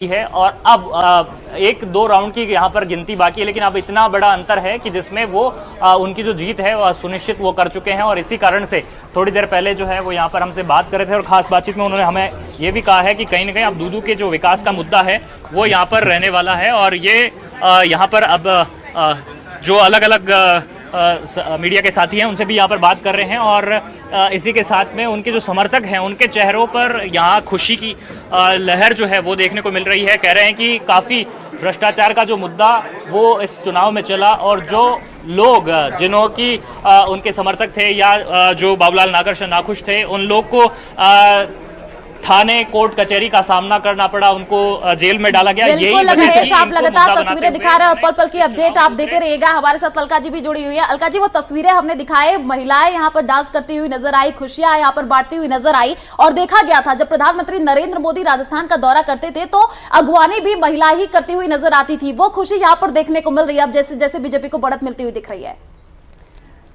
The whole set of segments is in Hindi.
है और अब एक दो राउंड की यहाँ पर गिनती बाकी है, लेकिन अब इतना बड़ा अंतर है कि जिसमें वो उनकी जो जीत है वो सुनिश्चित वो कर चुके हैं। और इसी कारण से थोड़ी देर पहले जो है वो यहाँ पर हमसे बात कर रहे थे और खास बातचीत में उन्होंने हमें ये भी कहा है कि कहीं ना कहीं अब दूदू के जो विकास का मुद्दा है वो यहाँ पर रहने वाला है। और ये यहाँ पर अब जो अलग अलग मीडिया के साथी हैं उनसे भी यहाँ पर बात कर रहे हैं और इसी के साथ में उनके जो समर्थक हैं उनके चेहरों पर यहाँ खुशी की लहर जो है वो देखने को मिल रही है। कह रहे हैं कि काफ़ी भ्रष्टाचार का जो मुद्दा वो इस चुनाव में चला और जो लोग जिन्हों की उनके समर्थक थे या जो बाबूलाल नाखुश थे उन लोग को थाने कोर्ट कचहरी का सामना करना पड़ा, उनको जेल में डाला गया। यही आप लगातार तस्वीरें दिखा रहे हैं और पल पल की अपडेट आप देते रहिएगा। हमारे साथ अलका जी भी जुड़ी हुई है। अलका जी, वो तस्वीरें हमने दिखाए, महिलाएं यहाँ पर डांस करती हुई नजर आई, खुशियां यहाँ पर बांटती हुई नजर आई और देखा गया था जब प्रधानमंत्री नरेंद्र मोदी राजस्थान का दौरा करते थे तो अगवानी भी महिला ही करती हुई नजर आती थी। वो खुशी यहाँ पर देखने को मिल रही है अब जैसे जैसे बीजेपी को बढ़त मिलती हुई दिख रही है।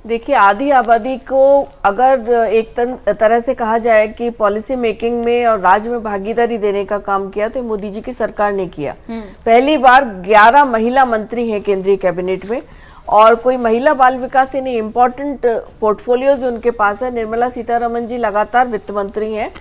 देखिए, आधी आबादी को अगर एक तरह से कहा जाए कि पॉलिसी मेकिंग में और राज्य में भागीदारी देने का काम किया तो मोदी जी की सरकार ने किया। पहली बार 11 महिला मंत्री हैं केंद्रीय कैबिनेट में और कोई महिला बाल विकास यानी इम्पोर्टेंट पोर्टफोलियोज उनके पास है। निर्मला सीतारमण जी लगातार वित्त मंत्री हैं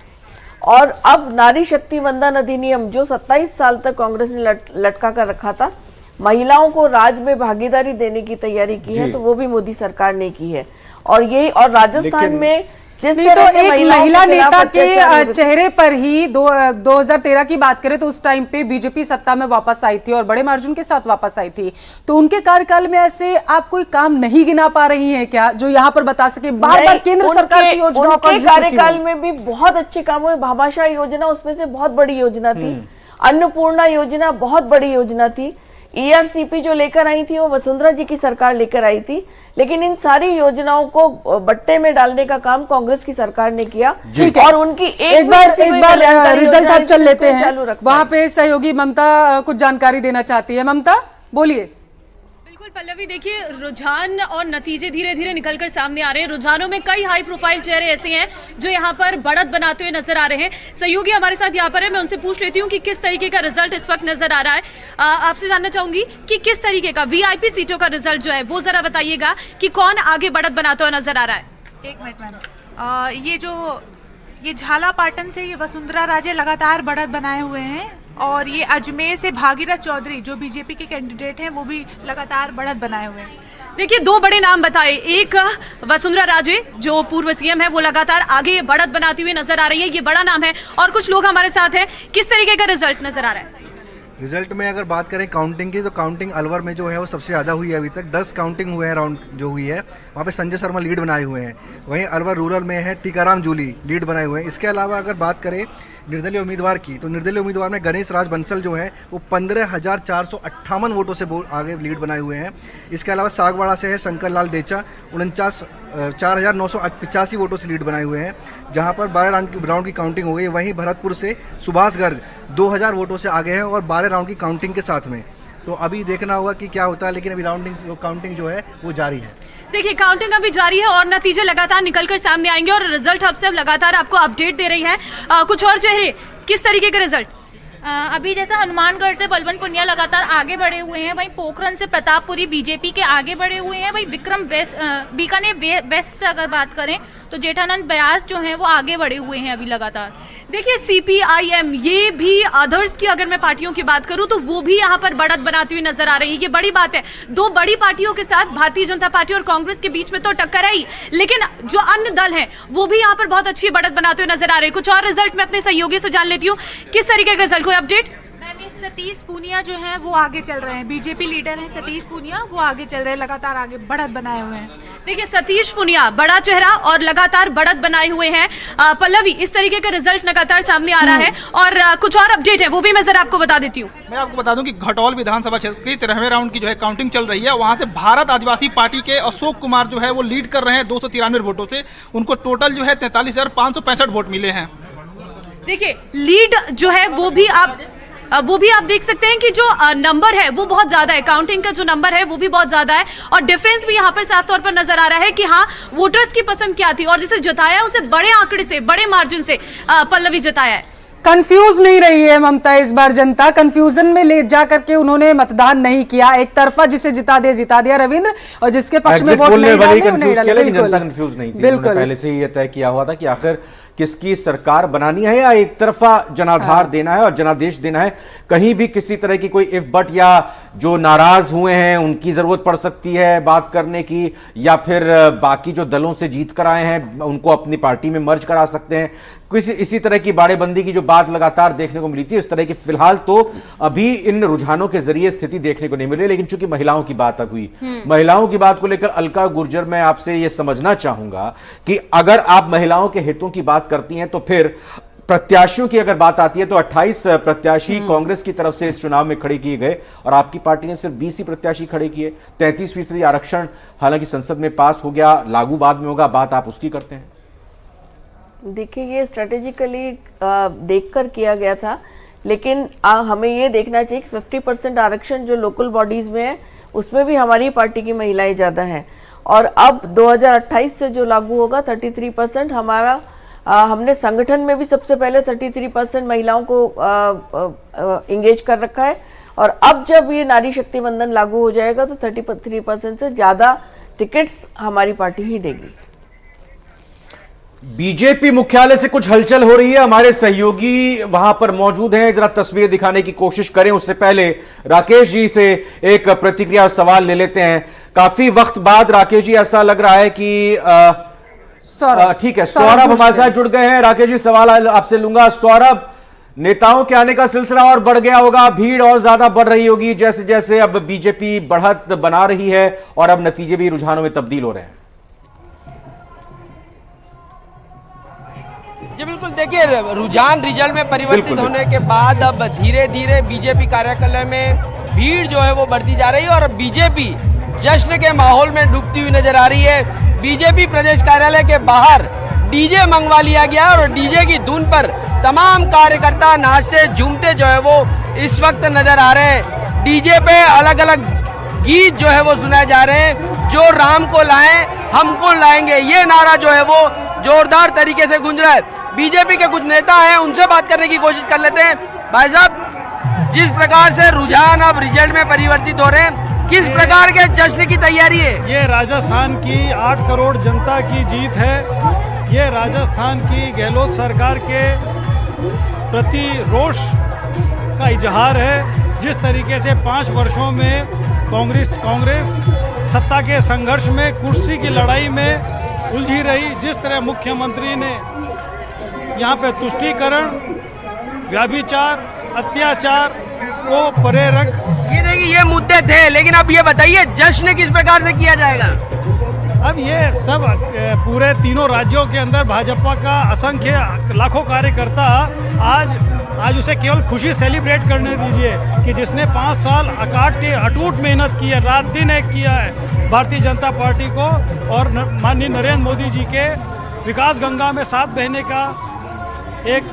और अब नारी शक्ति वंदन अधिनियम जो 27 साल तक कांग्रेस ने लटका कर रखा था, महिलाओं को राज में भागीदारी देने की तैयारी की है तो वो भी मोदी सरकार ने की है। और यही और राजस्थान में जिस तरह से एक महिला नेता के चेहरे पर ही 2013 की बात करें तो उस टाइम पे बीजेपी सत्ता में वापस आई थी और बड़े मार्जिन के साथ वापस आई थी, तो उनके कार्यकाल में ऐसे आप कोई काम नहीं गिना पा रही हैं क्या जो यहाँ पर बता सके? बार बार केंद्र सरकार की योजनाओं का कार्यकाल में भी बहुत अच्छे काम हुए। भामाशाह योजना उसमें से बहुत बड़ी योजना थी, अन्नपूर्णा योजना बहुत बड़ी योजना थी, ERCP जो लेकर आई थी वो वसुंधरा जी की सरकार लेकर आई थी, लेकिन इन सारी योजनाओं को बट्टे में डालने का काम कांग्रेस की सरकार ने किया। और उनकी एक बार रिजल्ट आप चल लेते हैं, वहां पे सहयोगी ममता कुछ जानकारी देना चाहती है। ममता बोलिए। पल्लवी, देखिए रुझान और नतीजे धीरे धीरे निकलकर सामने आ रहे हैं। रुझानों में कई हाई प्रोफाइल चेहरे ऐसे हैं जो यहाँ पर बढ़त बनाते हुए नजर आ रहे हैं। सहयोगी हमारे साथ यहाँ पर है, मैं उनसे पूछ लेती हूँ कि किस तरीके का रिजल्ट इस वक्त नजर आ रहा है। आपसे जानना चाहूंगी कि किस तरीके का VIP सीटों का रिजल्ट जो है वो जरा बताइएगा कि कौन आगे बढ़त बनाता हुआ नजर आ रहा है। एक मिनट मैम, ये झालापाटन से ये वसुंधरा राजे लगातार बढ़त बनाए हुए हैं और ये अजमेर से भागीरथ चौधरी जो बीजेपी के कैंडिडेट हैं वो भी लगातार बढ़त बनाए हुए हैं। देखिए, दो बड़े नाम बताए, एक वसुंधरा राजे जो पूर्व CM है वो लगातार आगे बढ़त बनाती हुई नजर आ रही है, ये बड़ा नाम है। और कुछ लोग हमारे साथ हैं, किस तरीके का रिजल्ट नजर आ रहा है? रिजल्ट में अगर बात करें काउंटिंग की तो काउंटिंग अलवर में जो है वो सबसे ज़्यादा हुई है। अभी तक 10 काउंटिंग हुए हैं राउंड जो हुई है, वहाँ पे संजय शर्मा लीड बनाए हुए हैं। वहीं अलवर रूरल में है टीकाराम जूली लीड बनाए हुए हैं। इसके अलावा अगर बात करें निर्दलीय उम्मीदवार की तो निर्दलीय उम्मीदवार में गणेश राज बंसल जो है वो 15,458 वोटों से आगे लीड बनाए हुए हैं। इसके अलावा सागवाड़ा से है शंकर लाल देचा 4,985 वोटों से लीड बनाए हुए हैं, जहां पर 12 राउंड की काउंटिंग हो गई। वहीं भरतपुर से सुभाष गर्ग 2,000 वोटों से आगे हैं और 12 राउंड की काउंटिंग के साथ में। तो अभी देखना होगा कि क्या होता है, लेकिन अभी काउंटिंग जो है वो जारी है। देखिए, काउंटिंग अभी जारी है और नतीजे लगातार निकलकर सामने आएंगे और रिजल्ट हब से लगातार आपको अपडेट दे रही है। कुछ और चेहरे, किस तरीके के रिजल्ट? अभी जैसा हनुमानगढ़ से बलवंत पुनिया लगातार आगे बढ़े हुए हैं, वहीं पोखरन से प्रतापपुरी बीजेपी के आगे बढ़े हुए हैं, वहीं विक्रम बीकानेर वेस्ट से अगर बात करें तो जेठानंद व्यास जो हैं वो आगे बढ़े हुए हैं अभी लगातार। देखिए, CPIM ये भी अदर्स की अगर मैं पार्टियों की बात करूं तो वो भी यहाँ पर बढ़त बनाती हुई नजर आ रही है। ये बड़ी बात है, दो बड़ी पार्टियों के साथ भारतीय जनता पार्टी और कांग्रेस के बीच में तो टक्कर आई, लेकिन जो अन्य दल हैं वो भी यहाँ पर बहुत अच्छी बढ़त बनाते हुए नजर आ रहे हैं। कुछ और रिजल्ट मैं अपने सहयोगी से जान लेती हूँ, किस तरीके का रिजल्ट, कोई अपडेट? सतीश पूनिया जो हैं वो आगे चल रहे हैं, बीजेपी लीडर हैं सतीश पूनिया, वो आगे चल रहे हैं, लगातार आगे बढ़त बनाए हुए हैं। देखिए, सतीश पूनिया बड़ा चेहरा और लगातार बढ़त बनाए हुए हैं। पल्लवी, इस तरीके का रिजल्ट लगातार सामने आ रहा है और कुछ और अपडेट है वो भी मैं जरा आपको बता देती हूँ। मैं आपको बता दूं कि घटौल विधानसभा क्षेत्र की 13वें राउंड की जो है काउंटिंग चल रही है। वहां से भारत आदिवासी पार्टी के अशोक कुमार जो है वो लीड कर रहे हैं 293 वोटों से। उनको टोटल जो है 43,565 वोट मिले हैं। देखिए, लीड जो है वो भी आप देख सकते हैं कि जो नंबर है वो बहुत ज्यादा है, काउंटिंग का जो नंबर है वो भी बहुत ज्यादा है और डिफरेंस भी यहाँ पर साफ तौर पर नजर आ रहा है कि हाँ, वोटर्स की पसंद क्या थी और जिसे जिताया उसे बड़े आंकड़े से, बड़े मार्जिन से पल्लवी जिताया है। कंफ्यूज नहीं रही है ममता इस बार, जनता कंफ्यूजन में ले जा करके उन्होंने मतदान नहीं किया। एक तरफा जिसे जिता दिया रविंद्र, और जिसके पक्ष में वोट नहीं डाले जनता कंफ्यूज नहीं थी। बिल्कुल पहले से ही यह तय किया हुआ था कि आखिर किसकी सरकार बनानी है या एक तरफा जनाधार देना है और जनादेश देना है। कहीं भी किसी तरह की कोई इफ बट या जो नाराज हुए हैं उनकी जरूरत पड़ सकती है बात करने की, या फिर बाकी जो दलों से जीत कर आए हैं उनको अपनी पार्टी में मर्ज करा सकते हैं। किसी इसी तरह की बाड़ेबंदी की जो बात लगातार देखने को मिली थी, इस तरह की फिलहाल तो अभी इन रुझानों के जरिए स्थिति देखने को नहीं मिली। लेकिन चूंकि महिलाओं की बात हुई, महिलाओं की बात को लेकर अलका गुर्जर, मैं आपसे यह समझना चाहूंगा कि अगर आप महिलाओं के हितों की बात करती हैं तो फिर प्रत्याशियों की अगर बात आती है तो 28 प्रत्याशी कांग्रेस की तरफ से इस चुनाव में खड़े किए गए और आपकी पार्टी ने सिर्फ 20 ही प्रत्याशी खड़े किए। 33% आरक्षण हालांकि संसद में पास हो गया, लागू बाद में होगा, बात आप उसकी करते हैं। देखिए, ये स्ट्रेटेजिकली देखकर किया गया था, लेकिन हमें ये देखना चाहिए कि 50% आरक्षण जो लोकल बॉडीज में है उसमें भी हमारी पार्टी की महिलाएं ज़्यादा हैं, और अब 2028 से जो लागू होगा 33% हमारा, हमने संगठन में भी सबसे पहले 33% महिलाओं को इंगेज कर रखा है, और अब जब ये नारी शक्ति वंदन लागू हो जाएगा तो 33% से ज़्यादा टिकट्स हमारी पार्टी ही देगी। बीजेपी मुख्यालय से कुछ हलचल हो रही है, हमारे सहयोगी वहां पर मौजूद हैं, जरा तस्वीरें दिखाने की कोशिश करें। उससे पहले राकेश जी से एक प्रतिक्रिया और सवाल ले लेते हैं। काफी वक्त बाद राकेश जी ऐसा लग रहा है कि ठीक है, सौरभ हमारे साथ जुड़ गए हैं। राकेश जी, सवाल आपसे लूंगा। सौरभ, नेताओं के आने का सिलसिला और बढ़ गया होगा, भीड़ और ज्यादा बढ़ रही होगी जैसे जैसे अब बीजेपी बढ़त बना रही है और अब नतीजे भी रुझानों में तब्दील हो रहे हैं। जी बिल्कुल, देखिए रुझान रिजल्ट में परिवर्तित होने के बाद अब धीरे धीरे बीजेपी कार्यालय में भीड़ जो है वो बढ़ती जा रही है और बीजेपी जश्न के माहौल में डूबती हुई नजर आ रही है। बीजेपी प्रदेश कार्यालय के बाहर डीजे मंगवा लिया गया और डीजे की धुन पर तमाम कार्यकर्ता नाचते झूमते जो है वो इस वक्त नजर आ रहे हैं। डीजे पे अलग अलग गीत जो है वो सुनाए जा रहे हैं। जो राम को लाएं हमको लाएंगे, ये नारा जो है वो जोरदार तरीके से गूंज रहा है। बीजेपी के कुछ नेता हैं, उनसे बात करने की कोशिश कर लेते हैं। भाई साहब, जिस प्रकार से रुझान अब रिजल्ट में परिवर्तित हो रहे हैं, किस प्रकार के जश्न की तैयारी है? ये राजस्थान की 8 करोड़ जनता की जीत है। ये राजस्थान की गहलोत सरकार के प्रति रोष का इजहार है। जिस तरीके से 5 वर्षों में कांग्रेस सत्ता के संघर्ष में, कुर्सी की लड़ाई में उलझी रही, जिस तरह मुख्यमंत्री ने यहाँ पे तुष्टीकरण, व्याभिचार, अत्याचार को परे रख, ये देखिए ये मुद्दे थे, लेकिन अब ये बताइए जश्न किस प्रकार से किया जाएगा? अब ये सब पूरे तीनों राज्यों के अंदर भाजपा का असंख्य लाखों कार्यकर्ता आज उसे केवल खुशी सेलिब्रेट करने दीजिए कि जिसने 5 साल अटूट मेहनत की है, रात दिन एक किया है भारतीय जनता पार्टी को, और माननीय नरेंद्र मोदी जी के विकास गंगा में साथ बहने का एक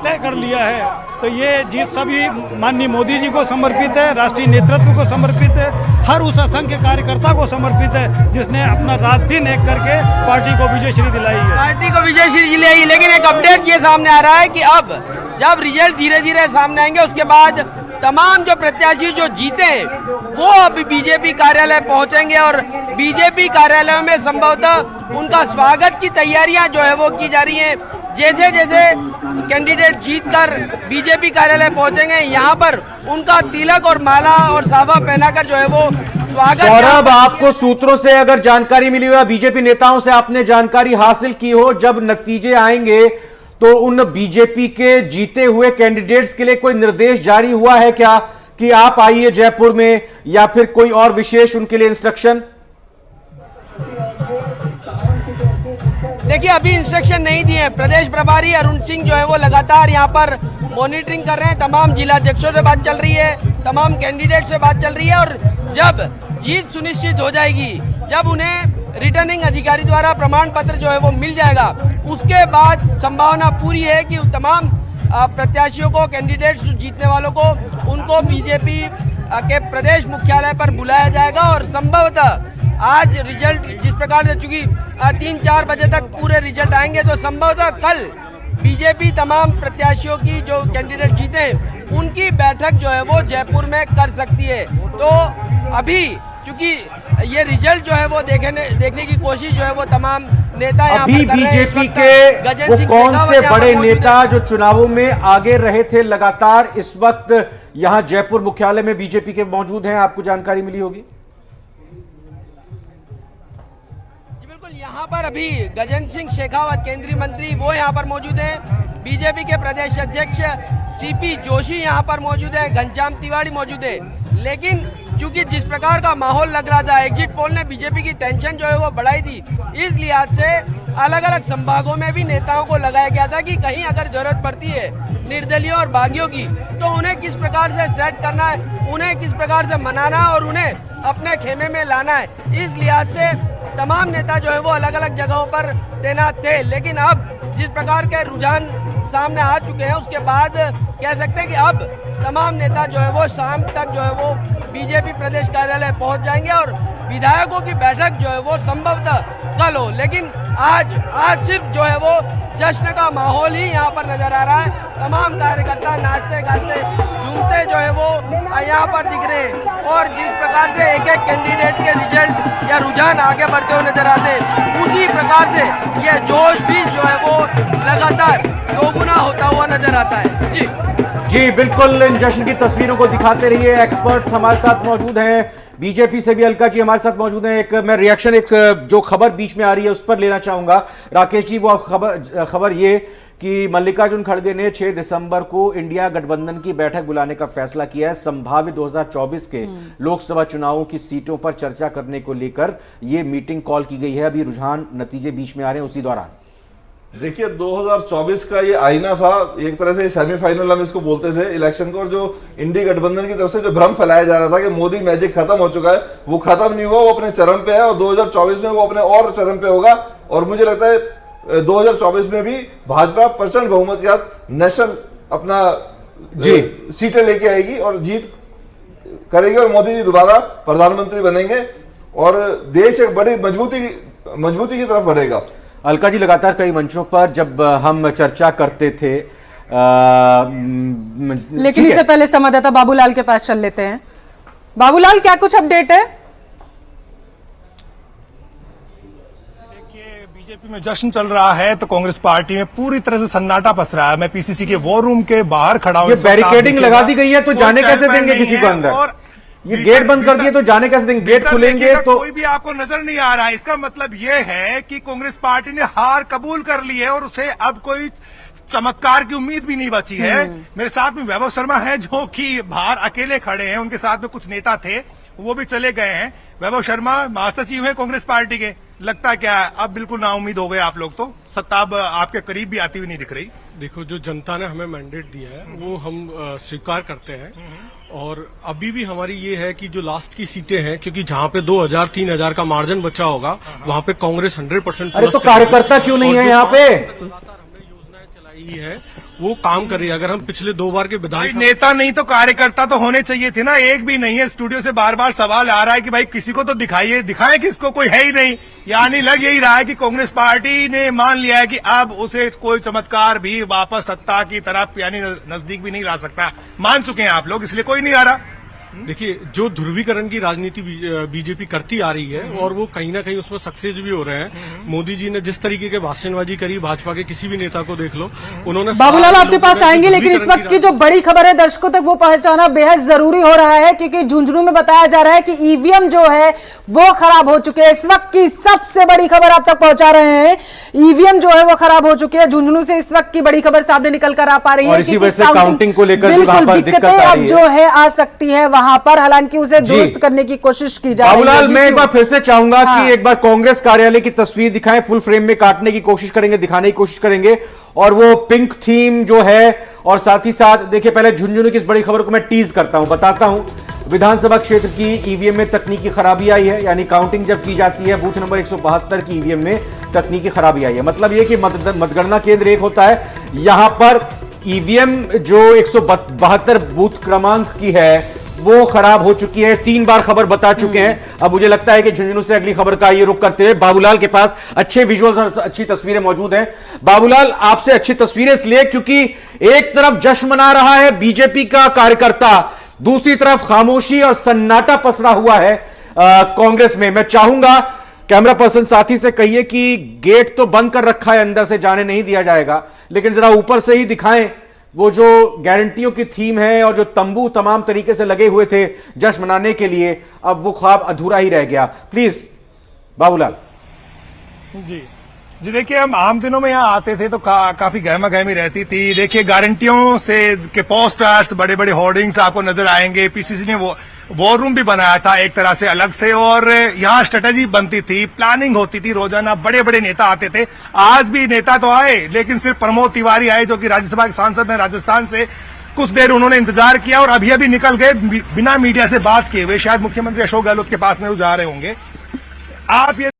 तय कर लिया है। तो ये जीत सभी माननीय मोदी जी को समर्पित है, राष्ट्रीय नेतृत्व को समर्पित है, हर उस असंख्य कार्यकर्ता को समर्पित है जिसने अपना रात दिन एक करके पार्टी को विजय श्री दिलाई है। पार्टी को विजय श्री दिलाई। लेकिन एक अपडेट ये सामने आ रहा है कि अब जब रिजल्ट धीरे धीरे सामने आएंगे उसके बाद तमाम जो प्रत्याशी जो जीते वो अब बीजेपी कार्यालय पहुंचेंगे और बीजेपी कार्यालय में संभवतः उनका स्वागत की तैयारियां जो है वो की जा रही हैं। जैसे जैसे कैंडिडेट जीतकर बीजेपी कार्यालय पहुंचेंगे, यहाँ पर उनका तिलक और माला और साफा पहनाकर जो है वो स्वागत। सौरभ, आपको सूत्रों से अगर जानकारी मिली हो, बीजेपी नेताओं से आपने जानकारी हासिल की हो, जब नतीजे आएंगे तो उन बीजेपी के जीते हुए कैंडिडेट्स के लिए कोई निर्देश जारी हुआ है क्या कि आप आइए जयपुर में, या फिर कोई और विशेष उनके लिए इंस्ट्रक्शन? देखिए अभी इंस्ट्रक्शन नहीं दिए। प्रदेश प्रभारी अरुण सिंह जो है वो लगातार यहाँ पर मॉनिटरिंग कर रहे हैं। तमाम जिलाध्यक्षों से बात चल रही है, तमाम कैंडिडेट से बात चल रही है, और जब जीत सुनिश्चित हो जाएगी, जब उन्हें रिटर्निंग अधिकारी द्वारा प्रमाण पत्र जो है वो मिल जाएगा, उसके बाद संभावना पूरी है कि तमाम प्रत्याशियों को, कैंडिडेट्स जीतने वालों को, उनको बीजेपी के प्रदेश मुख्यालय पर बुलाया जाएगा और संभवतः आज रिजल्ट जिस प्रकार से, चूंकि 3-4 बजे तक पूरे रिजल्ट आएंगे, तो संभवतः कल बीजेपी तमाम प्रत्याशियों की जो कैंडिडेट जीते हैं उनकी बैठक जो है वो जयपुर में कर सकती है। तो अभी चूंकि ये रिजल्ट जो है वो देखने की कोशिश जो है वो तमाम नेता यहाँ अभी पर कर रहे हैं। बीजेपी के वो कौन से बड़े नेता जो चुनावों में आगे रहे थे लगातार इस वक्त यहां जयपुर मुख्यालय में बीजेपी के मौजूद हैं, आपको जानकारी मिली होगी? यहाँ पर अभी गजेंद्र सिंह शेखावत केंद्रीय मंत्री वो यहाँ पर मौजूद हैं, बीजेपी के प्रदेश अध्यक्ष सीपी जोशी यहाँ पर मौजूद है, घनश्याम तिवारी मौजूद है। लेकिन चूंकि जिस प्रकार का माहौल लग रहा था, एग्जिट पोल ने बीजेपी की टेंशन जो है वो बढ़ाई थी, इस लिहाज से अलग अलग संभागों में भी नेताओं को लगाया गया था कि कहीं अगर जरूरत पड़ती है निर्दलीय और बागियों की तो उन्हें किस प्रकार से सेट करना है, उन्हें किस प्रकार से मनाना और उन्हें अपने खेमे में लाना है। इस लिहाज से तमाम नेता जो है वो अलग अलग जगहों पर तैनात थे। लेकिन अब जिस प्रकार के रुझान सामने आ चुके हैं उसके बाद कह सकते हैं कि अब तमाम नेता जो है वो शाम तक जो है वो बीजेपी प्रदेश कार्यालय पहुंच जाएंगे और विधायकों की बैठक जो है वो संभवतः कल हो। लेकिन आज सिर्फ जो है वो जश्न का माहौल ही यहाँ पर नजर आ रहा है। तमाम कार्यकर्ता नाचते गाते झूमते जो है वो यहाँ पर दिख रहे हैं और जिस प्रकार से एक एक कैंडिडेट के रिजल्ट या रुझान आगे बढ़ते हुए नजर आते हैं उसी प्रकार से ये जोश भी जो है वो लगातार दोगुना होता हुआ नजर आता है। जी बिल्कुल, इन जश्न की तस्वीरों को दिखाते रहिए। एक्सपर्ट्स हमारे साथ मौजूद हैं, बीजेपी से भी अलका जी हमारे साथ मौजूद हैं। एक मैं रिएक्शन जो खबर बीच में आ रही है उस पर लेना चाहूंगा। राकेश जी, वो खबर ये कि मल्लिकार्जुन खड़गे ने 6 दिसंबर को इंडिया गठबंधन की बैठक बुलाने का फैसला किया है। संभावित 2024 के लोकसभा चुनावों की सीटों पर चर्चा करने को लेकर यह मीटिंग कॉल की गई है। अभी रुझान नतीजे बीच में आ रहे हैं उसी दौरान। देखिए 2024 का ये आईना था, एक तरह से सेमीफाइनल हम इसको बोलते थे इलेक्शन को, और जो इंडी गठबंधन की तरफ से जो भ्रम फैलाया जा रहा था कि मोदी मैजिक खत्म हो चुका है, वो खत्म नहीं हुआ, वो अपने चरम पे है और 2024 में वो अपने और चरम पे होगा। और मुझे लगता है 2024 में भी भाजपा प्रचंड बहुमत के साथ नेशनल अपना सीटें लेके आएगी और जीत करेगी और मोदी जी दोबारा प्रधानमंत्री बनेंगे और देश एक बड़ी मजबूती की तरफ बढ़ेगा। अलका जी, लगातार कई मंचों पर जब हम चर्चा करते थे लेकिन इससे पहले संवाददाता बाबूलाल के पास चल लेते हैं। बाबूलाल, क्या कुछ अपडेट है? देखिए, बीजेपी में जश्न चल रहा है तो कांग्रेस पार्टी में पूरी तरह से सन्नाटा पस रहा है। मैं पीसीसी के वॉर रूम के बाहर खड़ा हूं। बैरिकेडिंग लगा दी गई है तो जाने कैसे देंगे किसी को अंदर? और ये गेट बंद कर दिए तो जाने कैसे देंगे? गेट खुलेंगे तो कोई भी आपको नजर नहीं आ रहा है। इसका मतलब ये है कि कांग्रेस पार्टी ने हार कबूल कर ली है और उसे अब कोई चमत्कार की उम्मीद भी नहीं बची है। मेरे साथ में वैभव शर्मा है जो कि बाहर अकेले खड़े हैं, उनके साथ में कुछ नेता थे वो भी चले गए हैं। वैभव शर्मा महासचिव है कांग्रेस पार्टी के, लगता क्या है अब बिल्कुल नाउम्मीद हो गए आप लोग? तो सत्ता अब आपके करीब भी आती हुई नहीं दिख रही। देखो, जो जनता ने हमें मैंडेट दिया है वो हम स्वीकार करते हैं और अभी भी हमारी ये है कि जो लास्ट की सीटें हैं, क्योंकि जहां पे 2000-3000 का मार्जिन बचा होगा वहां पे कांग्रेस 100%। अरे तो कार्यकर्ता क्यों नहीं है यहाँ पे? हमने योजनाएं चलाई है, वो काम कर रही है। अगर हम पिछले 2 बार के विधान नेता नहीं तो कार्यकर्ता तो होने चाहिए थे ना, एक भी नहीं है। स्टूडियो से बार बार सवाल आ रहा है कि भाई किसी को तो दिखाइए, दिखाएं किसको? कोई है ही नहीं। यानी लग यही रहा है कि कांग्रेस पार्टी ने मान लिया है कि अब उसे कोई चमत्कार भी वापस सत्ता की तरफ यानी नजदीक भी नहीं ला सकता। मान चुके हैं आप लोग, इसलिए कोई नहीं आ रहा। देखिए, जो ध्रुवीकरण की राजनीति बीजेपी करती आ रही है और वो कहीं ना कहीं उसमें सक्सेस भी हो रहे हैं। मोदी जी ने जिस तरीके के भाषणबाजी करी, भाजपा के किसी भी नेता को देख लो, उन्होंने। बाबूलाल, आपके पास आएंगे, लेकिन इस वक्त की जो बड़ी खबर है दर्शकों तक वो पहुंचाना बेहद जरूरी हो रहा है, क्योंकि झुंझुनू में बताया जा रहा है कि ईवीएम जो है वो खराब हो चुके हैं। इस वक्त की सबसे बड़ी खबर आप तक पहुंचा रहे हैं, ईवीएम जो है वो खराब हो चुके हैं। झुंझुनू से इस वक्त की बड़ी खबर सामने निकल कर आ पा रही है, काउंटिंग को लेकर दिक्कतें अब जो है आ सकती है वहां पर, हालांकि उसे दुरुस्त करने की कोशिश की जा रही है। बाबूलाल, मैं एक बार फिर से चाहूंगा कि एक बार कांग्रेस कार्यालय की तस्वीर दिखाएं, फुल फ्रेम में काटने की कोशिश करेंगे, दिखाने की कोशिश करेंगे, और वो पिंक थीम जो है, और साथ ही साथ देखिए पहले झुंझुनू की इस बड़ी खबर को मैं टीज करता हूं, बताता हूं। विधानसभा क्षेत्र की ईवीएम में तकनीकी खराबी आई है, यानी काउंटिंग जब की जाती है बूथ नंबर 172 की ईवीएम में तकनीकी खराबी आई है। मतलब यह कि मतगणना केंद्र एक होता है, यहां पर ईवीएम जो 172 बूथ क्रमांक की है वो खराब हो चुकी है। 3 बार खबर बता चुके हैं। अब मुझे लगता है कि झुंझुनू से अगली खबर का ये रुख करते हुए बाबूलाल के पास अच्छे विजुअल्स और अच्छी तस्वीरें मौजूद हैं। बाबूलाल, आपसे अच्छी तस्वीरें इसलिए क्योंकि एक तरफ जश्न मना रहा है बीजेपी का कार्यकर्ता, दूसरी तरफ खामोशी और सन्नाटा पसरा हुआ है कांग्रेस में। मैं चाहूंगा कैमरा पर्सन साथी से कहिए कि गेट तो बंद कर रखा है, अंदर से जाने नहीं दिया जाएगा, लेकिन जरा ऊपर से ही दिखाएं वो जो गारंटियों की थीम है और जो तंबू तमाम तरीके से लगे हुए थे जश्न मनाने के लिए, अब वो ख्वाब अधूरा ही रह गया। प्लीज बाबूलाल। जी देखिए, हम आम दिनों में यहाँ आते थे तो काफी गहमा गहमी रहती थी। देखिए, गारंटियों से के पोस्टर्स, बड़े बड़े होर्डिंग्स आपको नजर आएंगे। पीसीसी ने वो वॉर रूम भी बनाया था एक तरह से अलग से, और यहाँ स्ट्रेटेजी बनती थी, प्लानिंग होती थी, रोजाना बड़े बड़े नेता आते थे। आज भी नेता तो आए, लेकिन सिर्फ प्रमोद तिवारी आए जो कि राज्यसभा के सांसद हैं राजस्थान से। कुछ देर उन्होंने इंतजार किया और अभी निकल गए बिना मीडिया से बात किए हुए। शायद मुख्यमंत्री अशोक गहलोत के पास में वो जा रहे होंगे। आप ये